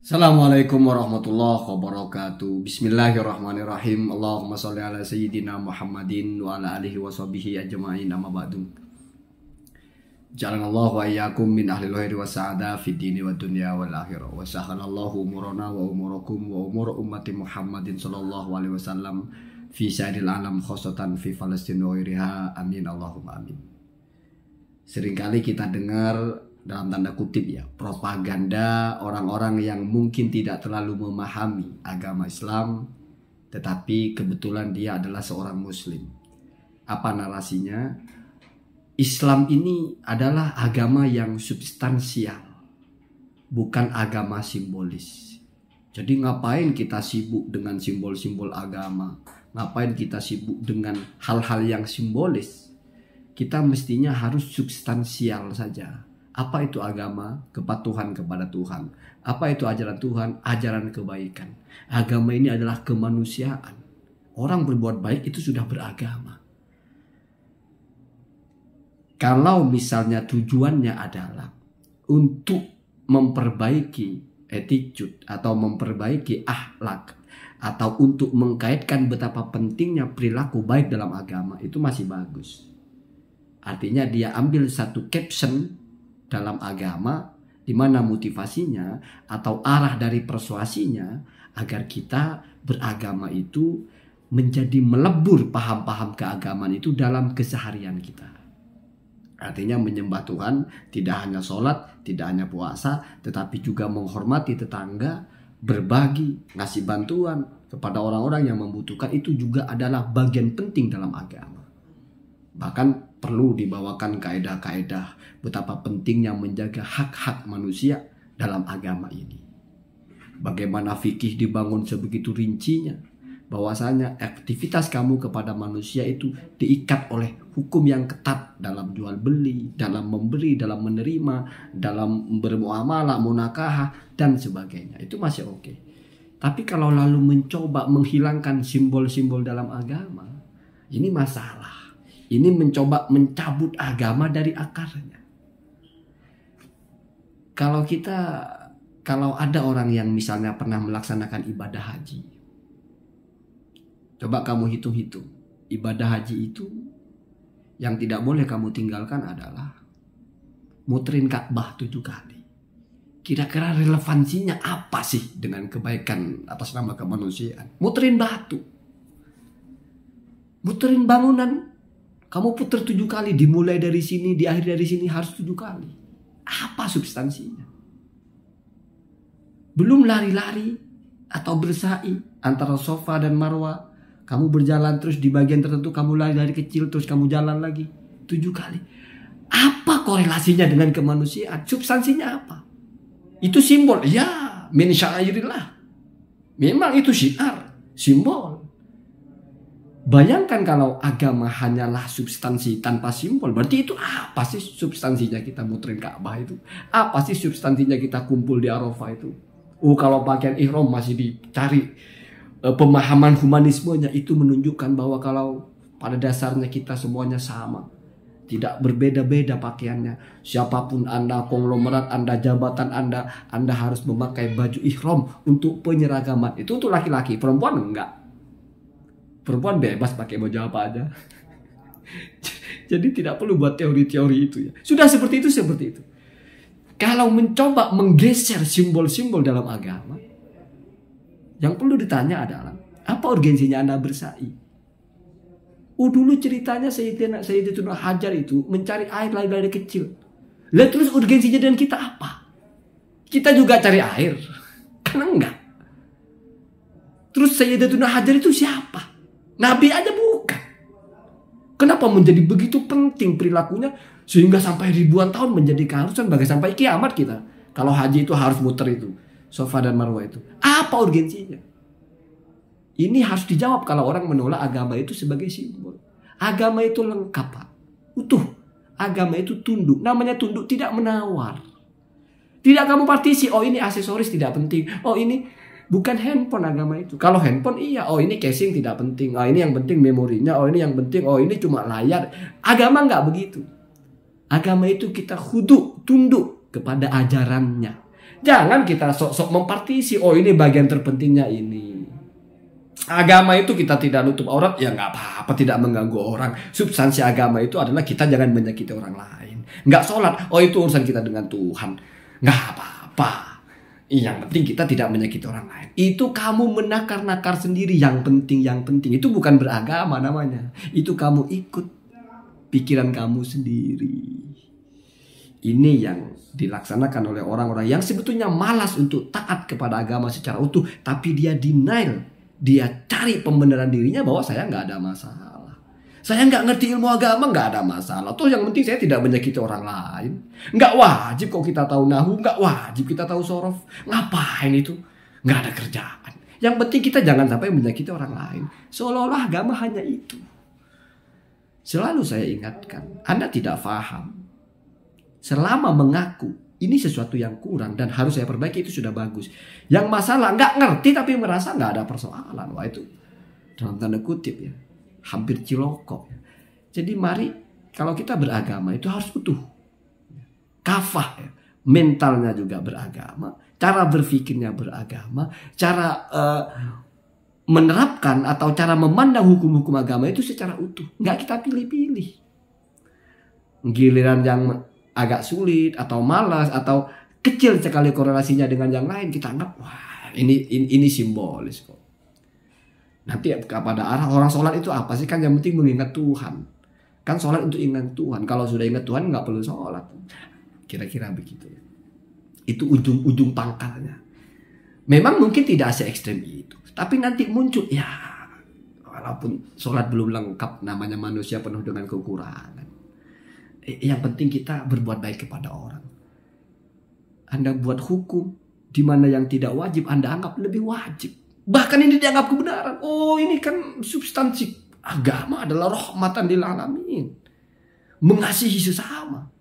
Assalamualaikum warahmatullahi wabarakatuh. Bismillahirrahmanirrahim. Allahumma sholli ala sayyidina Muhammadin wa ala alihi wa sahbihi ajma'in, amma ba'du. Ja'alanallahu wa iyyakum min ahlil khairi wa sa'ada fid dini wad dunya wal akhirah. Wa sahalallahu umurana wa umurakum wa umur ummati Muhammadin sallallahu alaihi wasallam fi sa'iril alam khossatan fi Falastin wa ghairiha. Amin Allahumma amin. Seringkali kita dengar dalam tanda kutip ya, propaganda orang-orang yang mungkin tidak terlalu memahami agama Islam, tetapi kebetulan dia adalah seorang muslim. Apa narasinya? Islam ini adalah agama yang substansial, bukan agama simbolis. Jadi ngapain kita sibuk dengan simbol-simbol agama? Ngapain kita sibuk dengan hal-hal yang simbolis? Kita mestinya harus substansial saja. Apa itu agama? Kepatuhan kepada Tuhan. Apa itu ajaran Tuhan? Ajaran kebaikan. Agama ini adalah kemanusiaan. Orang berbuat baik itu sudah beragama. Kalau misalnya tujuannya adalah untuk memperbaiki attitude atau memperbaiki akhlak, atau untuk mengkaitkan betapa pentingnya perilaku baik dalam agama, itu masih bagus. Artinya dia ambil satu caption dalam agama, di mana motivasinya atau arah dari persuasinya agar kita beragama itu menjadi melebur paham-paham keagamaan itu dalam keseharian kita. Artinya menyembah Tuhan tidak hanya sholat, tidak hanya puasa, tetapi juga menghormati tetangga, berbagi, ngasih bantuan kepada orang-orang yang membutuhkan, itu juga adalah bagian penting dalam agama. Bahkan perlu dibawakan kaedah-kaedah betapa pentingnya menjaga hak-hak manusia dalam agama ini. Bagaimana fikih dibangun sebegitu rincinya, bahwasanya aktivitas kamu kepada manusia itu diikat oleh hukum yang ketat dalam jual beli, dalam memberi, dalam menerima, dalam bermuamalah, munakahah, dan sebagainya. Itu masih oke. Tapi kalau lalu mencoba menghilangkan simbol-simbol dalam agama, ini masalah. Ini mencoba mencabut agama dari akarnya. Kalau ada orang yang misalnya pernah melaksanakan ibadah haji, coba kamu hitung-hitung. Ibadah haji itu yang tidak boleh kamu tinggalkan adalah muterin Ka'bah 7 kali. Kira-kira relevansinya apa sih dengan kebaikan atas nama kemanusiaan? Muterin batu, muterin bangunan. Kamu putar 7 kali, dimulai dari sini, diakhiri dari sini, harus 7 kali. Apa substansinya? Belum lari-lari atau bersa'i antara Safa dan Marwah. Kamu berjalan terus di bagian tertentu, kamu lari-lari kecil, terus kamu jalan lagi 7 kali. Apa korelasinya dengan kemanusiaan? Substansinya apa? Itu simbol. Ya, min syairillah. Memang itu syiar, simbol. Bayangkan kalau agama hanyalah substansi tanpa simbol. Berarti itu apa sih substansinya kita muterin Ka'bah itu? Apa sih substansinya kita kumpul di Arafah itu? Kalau pakaian ihram masih dicari pemahaman humanismenya, itu menunjukkan bahwa kalau pada dasarnya kita semuanya sama. Tidak berbeda-beda pakaiannya. Siapapun Anda, konglomerat Anda, jabatan Anda harus memakai baju ihram untuk penyeragaman. Itu untuk laki-laki, perempuan enggak. Perempuan bebas pakai baju apa aja. Jadi tidak perlu buat teori-teori itu ya. Sudah seperti itu. Kalau mencoba menggeser simbol-simbol dalam agama, yang perlu ditanya adalah, apa urgensinya Anda bersa'i? Dulu ceritanya Sayyidatuna Hajar itu mencari air dari kecil. Lah terus urgensinya dengan kita apa? Kita juga cari air? Kan enggak. Terus Sayyidatuna Hajar itu siapa? Nabi aja bukan. Kenapa menjadi begitu penting perilakunya sehingga sampai ribuan tahun menjadi keharusan bahkan sampai kiamat kita? Kalau haji itu harus muter itu, Safa dan Marwah itu. Apa urgensinya? Ini harus dijawab kalau orang menolak agama itu sebagai simbol. Agama itu lengkap, Pak. Utuh. Agama itu tunduk. Namanya tunduk, tidak menawar. Tidak kamu partisi. Ini aksesoris tidak penting. Ini bukan handphone agama itu. Kalau handphone iya, ini casing tidak penting. Ini yang penting memorinya. Ini yang penting. Ini cuma layar. Agama nggak begitu. Agama itu kita tunduk kepada ajarannya. Jangan kita sok-sok mempartisi, oh ini bagian terpentingnya ini. Agama itu kita tidak nutup aurat, ya nggak apa-apa, tidak mengganggu orang. Substansi agama itu adalah kita jangan menyakiti orang lain. Nggak sholat, oh itu urusan kita dengan Tuhan. Nggak apa-apa. Yang penting kita tidak menyakiti orang lain. Itu kamu menakar-nakar sendiri, yang penting. Itu bukan beragama namanya. Itu kamu ikut pikiran kamu sendiri. Ini yang dilaksanakan oleh orang-orang yang sebetulnya malas untuk taat kepada agama secara utuh. Tapi dia denial. Dia cari pembenaran dirinya bahwa saya nggak ada masalah. Saya nggak ngerti ilmu agama, nggak ada masalah. Toh yang penting saya tidak menyakiti orang lain. Nggak wajib kok kita tahu nahu. Nggak wajib kita tahu sorof. Ngapain itu? Nggak ada kerjaan. Yang penting kita jangan sampai menyakiti orang lain. Seolah-olah agama hanya itu. Selalu saya ingatkan, Anda tidak paham. Selama mengaku ini sesuatu yang kurang dan harus saya perbaiki, itu sudah bagus. Yang masalah nggak ngerti tapi merasa nggak ada persoalan, wah itu dalam tanda kutip ya, hampir cilokok. Jadi mari kalau kita beragama itu harus utuh, kafah ya. Mentalnya juga beragama, cara berpikirnya beragama, cara menerapkan atau cara memandang hukum-hukum agama itu secara utuh. Nggak kita pilih-pilih. Giliran yang agak sulit atau malas atau kecil sekali korelasinya dengan yang lain, kita anggap wah ini simbolis kok. Nanti kepada arah orang sholat itu apa sih? Kan yang penting mengingat Tuhan. Kan sholat untuk ingat Tuhan. Kalau sudah ingat Tuhan nggak perlu sholat. Kira-kira begitu. Itu ujung pangkalnya. Memang mungkin tidak se-ekstrem itu. Tapi nanti muncul ya, walaupun sholat belum lengkap, namanya manusia penuh dengan kekurangan. Yang penting kita berbuat baik kepada orang. Anda buat hukum di mana yang tidak wajib Anda anggap lebih wajib. Bahkan ini dianggap kebenaran. Oh ini kan substansi agama adalah rahmatan lil alamin. Mengasihi sesama.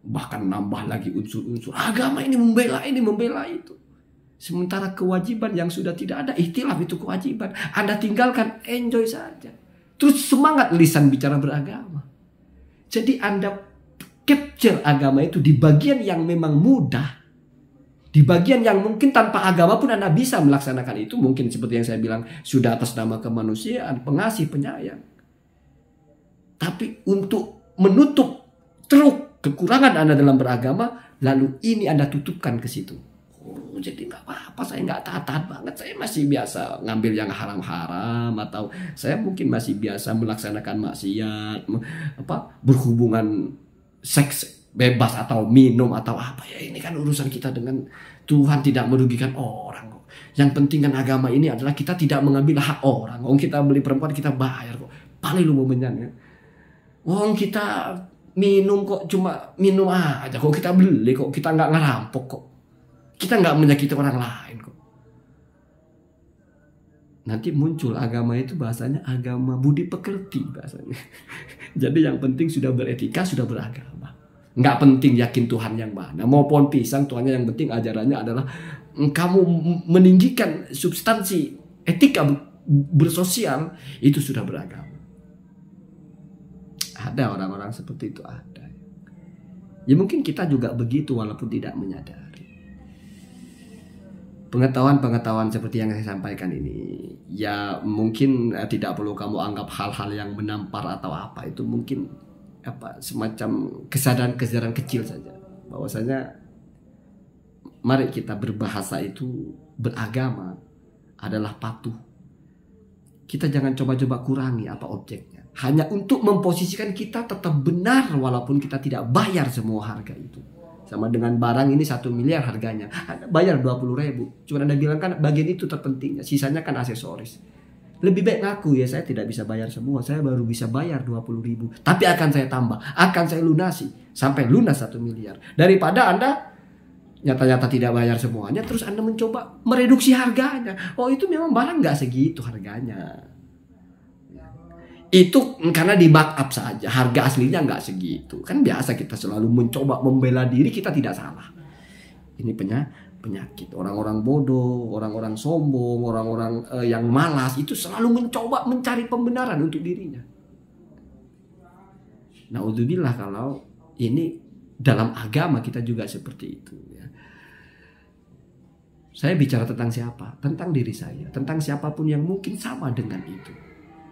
Bahkan nambah lagi unsur-unsur. Agama ini membela itu. Sementara kewajiban yang sudah tidak ada, ikhtilaf itu kewajiban. Anda tinggalkan, enjoy saja. Terus semangat lisan bicara beragama. Jadi Anda capture agama itu di bagian yang memang mudah. Di bagian yang mungkin tanpa agama pun Anda bisa melaksanakan itu. Mungkin seperti yang saya bilang, sudah atas nama kemanusiaan, pengasih, penyayang. Tapi untuk menutup ceruk kekurangan Anda dalam beragama, lalu ini Anda tutupkan ke situ. Oh, jadi nggak apa-apa, saya nggak taat banget. Saya masih biasa ngambil yang haram-haram, atau saya mungkin masih biasa melaksanakan maksiat, berhubungan seks bebas atau minum atau apa ya. Ini kan urusan kita dengan Tuhan, tidak merugikan orang kok. Yang penting kan agama ini adalah kita tidak mengambil hak orang. Wong kita beli perempuan kita bayar kok. Paling lu momennya ya. Wong kita minum kok cuma minum aja kok, kita beli kok, kita nggak ngerampok kok. Kita nggak menyakiti orang lain kok. Nanti muncul agama itu bahasanya agama budi pekerti bahasanya. Jadi yang penting sudah beretika, sudah beragama. Nggak penting yakin Tuhan yang mana. Mau pohon pisang, Tuhannya yang penting ajarannya adalah kamu meninggikan substansi etika bersosial, itu sudah beragama. Ada orang-orang seperti itu, ada. Ya mungkin kita juga begitu walaupun tidak menyadari. Pengetahuan-pengetahuan seperti yang saya sampaikan ini, ya mungkin tidak perlu kamu anggap hal-hal yang menampar atau apa. Itu mungkin semacam kesadaran-kesadaran kecil saja. Bahwasanya mari kita berbahasa itu, beragama adalah patuh. Kita jangan coba-coba kurangi apa objeknya. Hanya untuk memposisikan kita tetap benar walaupun kita tidak bayar semua harga itu. Sama dengan barang ini 1 miliar harganya, Anda bayar 20.000. Cuma Anda bilang kan bagian itu terpentingnya, sisanya kan aksesoris. Lebih baik ngaku ya, saya tidak bisa bayar semua, saya baru bisa bayar 20.000. Tapi akan saya tambah, akan saya lunasi sampai lunas 1 miliar. Daripada Anda nyata-nyata tidak bayar semuanya, terus Anda mencoba mereduksi harganya. Oh itu memang barang nggak segitu harganya. Itu karena di backup saja, harga aslinya nggak segitu. Kan biasa kita selalu mencoba membela diri, kita tidak salah. Ini penyakit. Orang-orang bodoh, orang-orang sombong, orang-orang yang malas itu selalu mencoba mencari pembenaran untuk dirinya. Naudzubillah kalau ini dalam agama kita juga seperti itu. Ya. Saya bicara tentang siapa? Tentang diri saya, tentang siapapun yang mungkin sama dengan itu.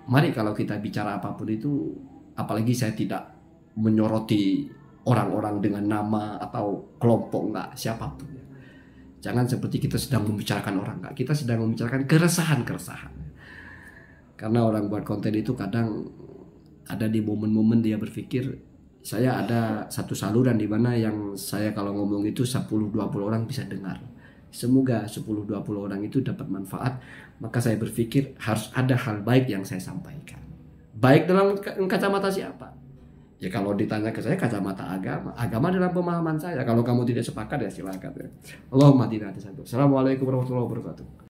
Mari kalau kita bicara apapun itu, apalagi saya tidak menyoroti orang-orang dengan nama atau kelompok, enggak, siapapun. Jangan seperti kita sedang membicarakan orang, enggak. Kita sedang membicarakan keresahan-keresahan. Karena orang buat konten itu kadang ada di momen-momen dia berpikir, saya ada satu saluran di mana yang saya kalau ngomong itu 10-20 orang bisa dengar. Semoga 10-20 orang itu dapat manfaat. Maka saya berpikir harus ada hal baik yang saya sampaikan. Baik dalam kacamata siapa? Ya kalau ditanya ke saya kacamata agama. Agama dalam pemahaman saya. Kalau kamu tidak sepakat ya silakan. Allahumma hdina. Assalamualaikum warahmatullahi wabarakatuh.